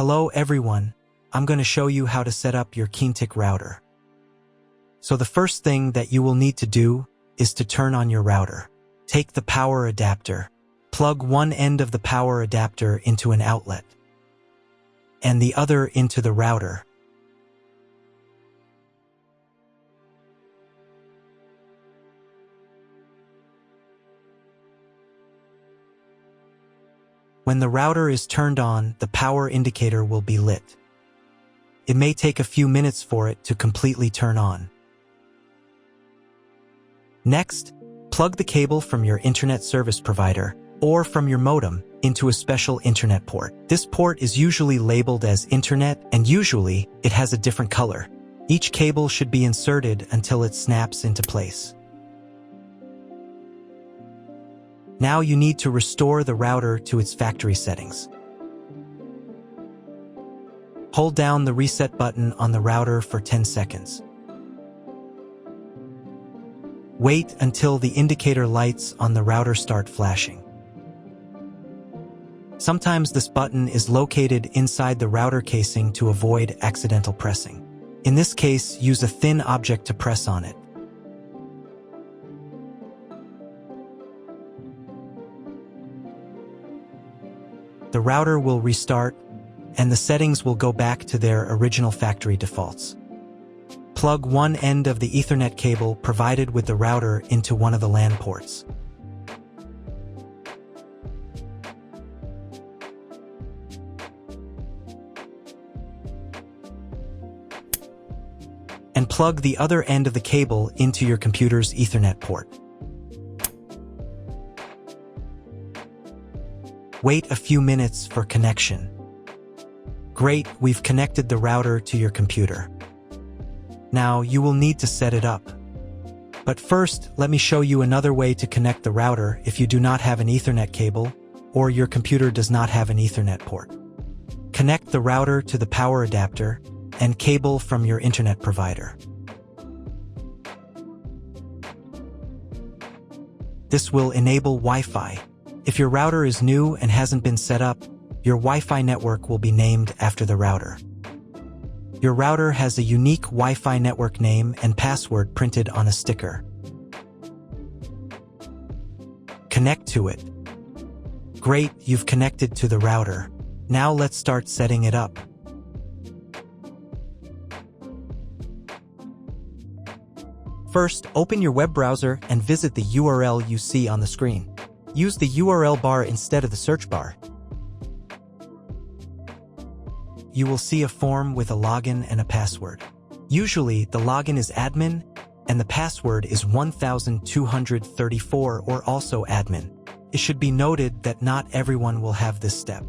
Hello everyone, I'm going to show you how to set up your Keenetic router. So the first thing that you will need to do is to turn on your router. Take the power adapter, plug one end of the power adapter into an outlet, and the other into the router. When the router is turned on, the power indicator will be lit. It may take a few minutes for it to completely turn on. Next, plug the cable from your internet service provider or from your modem into a special internet port. This port is usually labeled as internet, and usually it has a different color. Each cable should be inserted until it snaps into place. Now you need to restore the router to its factory settings. Hold down the reset button on the router for 10 seconds. Wait until the indicator lights on the router start flashing. Sometimes this button is located inside the router casing to avoid accidental pressing. In this case, use a thin object to press on it. The router will restart, and the settings will go back to their original factory defaults. Plug one end of the Ethernet cable provided with the router into one of the LAN ports. And plug the other end of the cable into your computer's Ethernet port. Wait a few minutes for connection. Great, we've connected the router to your computer. Now you will need to set it up. But first, let me show you another way to connect the router if you do not have an Ethernet cable or your computer does not have an Ethernet port. Connect the router to the power adapter and cable from your internet provider. This will enable Wi-Fi. If your router is new and hasn't been set up, your Wi-Fi network will be named after the router. Your router has a unique Wi-Fi network name and password printed on a sticker. Connect to it. Great, you've connected to the router. Now let's start setting it up. First, open your web browser and visit the URL you see on the screen. Use the URL bar instead of the search bar. You will see a form with a login and a password. Usually, the login is admin, and the password is 1234 or also admin. It should be noted that not everyone will have this step.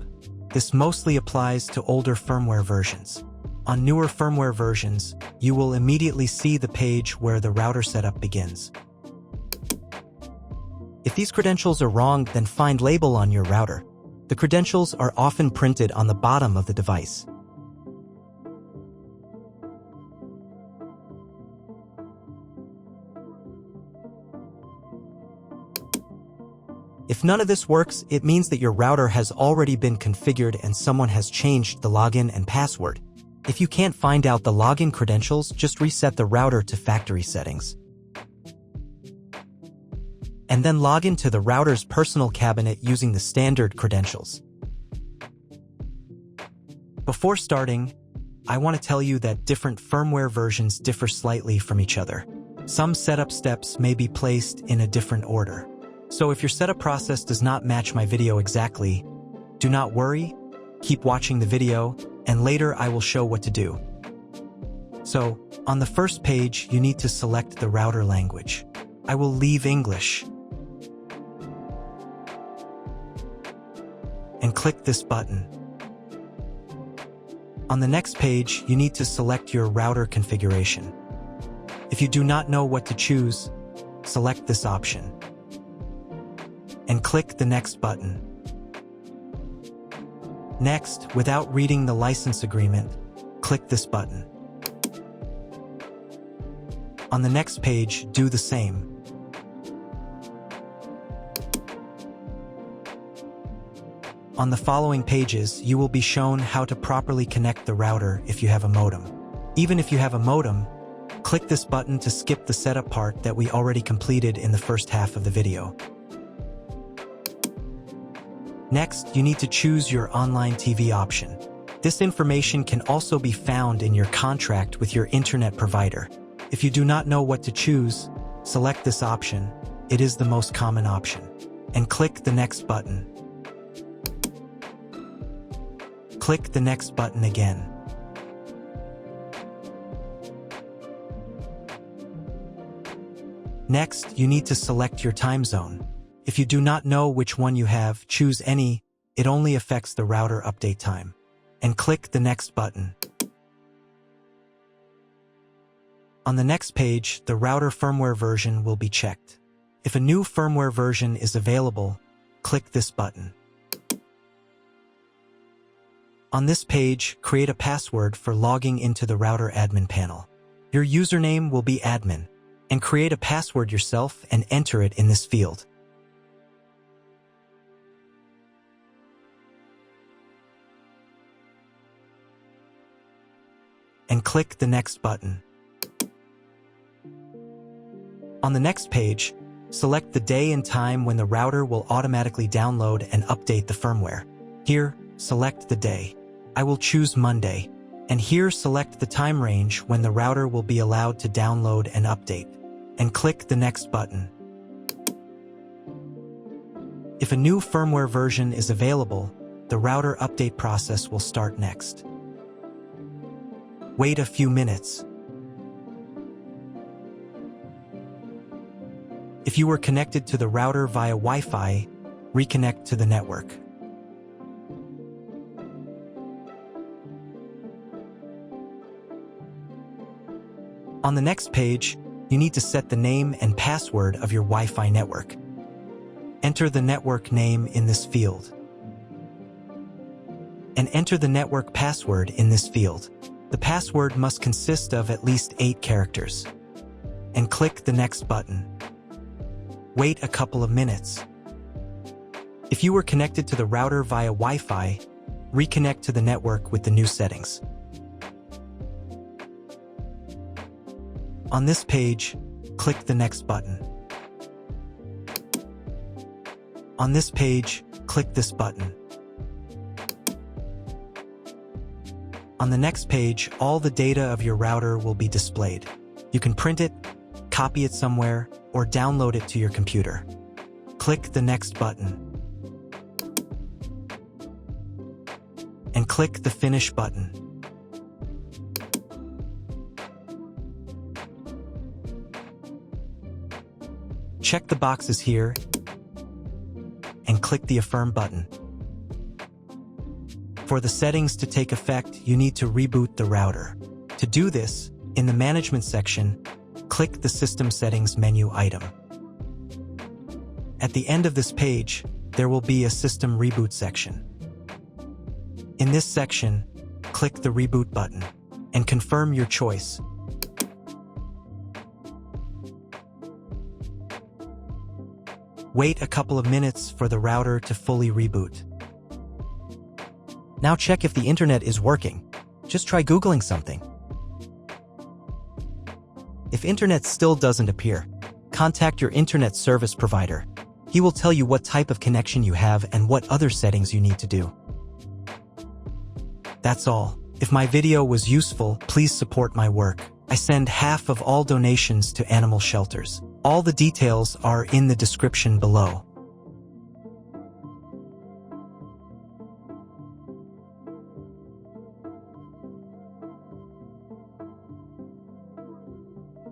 This mostly applies to older firmware versions. On newer firmware versions, you will immediately see the page where the router setup begins. If these credentials are wrong, then find label on your router. The credentials are often printed on the bottom of the device. If none of this works, it means that your router has already been configured and someone has changed the login and password. If you can't find out the login credentials, just reset the router to factory settings. And then log into the router's personal cabinet using the standard credentials. Before starting, I want to tell you that different firmware versions differ slightly from each other. Some setup steps may be placed in a different order. So if your setup process does not match my video exactly, do not worry, keep watching the video, and later I will show what to do. So, on the first page, you need to select the router language. I will leave English. And click this button. On the next page, you need to select your router configuration. If you do not know what to choose, select this option. And click the next button. Next, without reading the license agreement, click this button. On the next page, do the same. On the following pages, you will be shown how to properly connect the router if you have a modem. Even if you have a modem, click this button to skip the setup part that we already completed in the first half of the video. Next, you need to choose your online TV option. This information can also be found in your contract with your internet provider. If you do not know what to choose, select this option. It is the most common option. And click the next button. Click the next button again. Next, you need to select your time zone. If you do not know which one you have, choose any. It only affects the router update time. And click the next button. On the next page, the router firmware version will be checked. If a new firmware version is available, click this button. On this page, create a password for logging into the router admin panel. Your username will be admin, and create a password yourself and enter it in this field. And click the next button. On the next page, select the day and time when the router will automatically download and update the firmware. Here, select the day. I will choose Monday. And here select the time range when the router will be allowed to download and update. And click the next button. If a new firmware version is available, the router update process will start next. Wait a few minutes. If you were connected to the router via Wi-Fi, reconnect to the network. On the next page, you need to set the name and password of your Wi-Fi network. Enter the network name in this field. And enter the network password in this field. The password must consist of at least 8 characters. And click the next button. Wait a couple of minutes. If you were connected to the router via Wi-Fi, reconnect to the network with the new settings. On this page, click the next button. On this page, click this button. On the next page, all the data of your router will be displayed. You can print it, copy it somewhere, or download it to your computer. Click the next button. And click the Finish button. Check the boxes here and click the Affirm button. For the settings to take effect, you need to reboot the router. To do this, in the Management section, click the System Settings menu item. At the end of this page, there will be a System Reboot section. In this section, click the Reboot button and confirm your choice. Wait a couple of minutes for the router to fully reboot. Now check if the internet is working. Just try Googling something. If internet still doesn't appear, contact your internet service provider. He will tell you what type of connection you have and what other settings you need to do. That's all. If my video was useful, please support my work. I send half of all donations to animal shelters. All the details are in the description below.